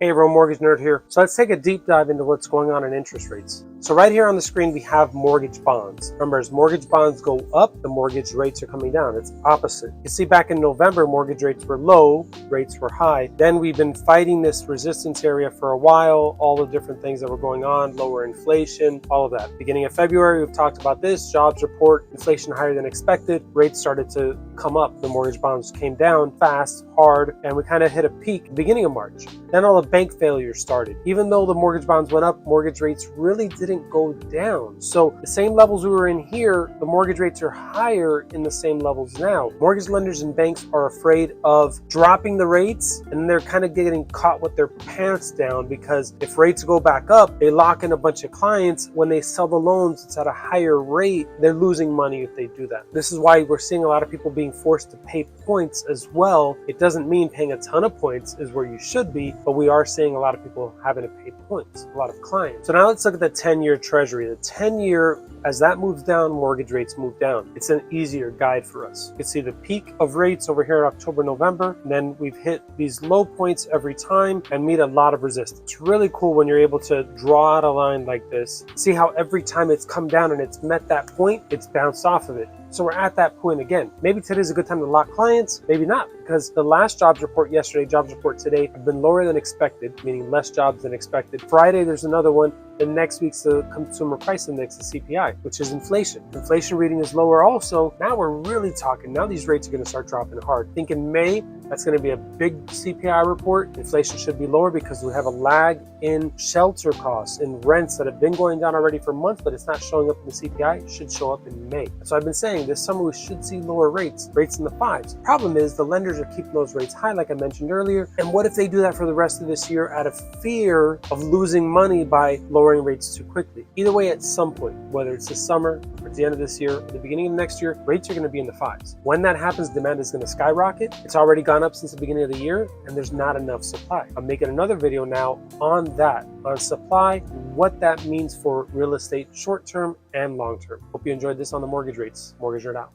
Hey everyone, Mortgage Nerd here. So let's take a deep dive into what's going on in interest rates. So right here on the screen, we have mortgage bonds. Remember, as mortgage bonds go up, the mortgage rates are coming down. It's opposite. You see, back in November, mortgage rates were low, rates were high. Then we've been fighting this resistance area for a while, all the different things that were going on, lower inflation, all of that. Beginning of February, we've talked about this, jobs report, inflation higher than expected, rates started to come up. The mortgage bonds came down fast, hard, and we kind of hit a peak beginning of March. Then all the bank failures started. Even though the mortgage bonds went up, mortgage rates really didn't go down. So the same levels we were in here, the mortgage rates are higher in the same levels now. Mortgage lenders and banks are afraid of dropping the rates, and they're kind of getting caught with their pants down, because if rates go back up, they lock in a bunch of clients. When they sell the loans, it's at a higher rate. They're losing money if they do that. This is why we're seeing a lot of people being forced to pay points as well. It doesn't mean paying a ton of points is where you should be, but we are seeing a lot of people having to pay points, a lot of clients. So now let's look at the 10-year treasury. The 10-year, as that moves down, mortgage rates move down. It's an easier guide for us. You can see the peak of rates over here in October, November, and then we've hit these low points every time and meet a lot of resistance. It's really cool when you're able to draw out a line like this. See how every time it's come down and it's met that point, it's bounced off of it. So we're at that point again. Maybe today's a good time to lock clients, maybe not, because the last jobs report yesterday, jobs report today have been lower than expected, meaning less jobs than expected. Friday, there's another one. And next week's the consumer price index, the CPI, which is inflation. Inflation reading is lower also. Now we're really talking. Now these rates are going to start dropping hard. I think in May, that's going to be a big CPI report. Inflation should be lower because we have a lag in shelter costs, in rents that have been going down already for months, but it's not showing up in the CPI. It should show up in May. So I've been saying this summer we should see lower rates in the 5s. Problem is the lenders are keeping those rates high, like I mentioned earlier. And what if they do that for the rest of this year out of fear of losing money by lowering rates too quickly? Either way, at some point, whether it's this summer or at the end of this year or the beginning of next year, rates are going to be in the 5s. When that happens, demand is going to skyrocket. It's already gone up since the beginning of the year, and there's not enough supply. I'm making another video now on that, on supply, what that means for real estate short-term and long-term. Hope you enjoyed this on the mortgage rates. Mortgage Nerd out.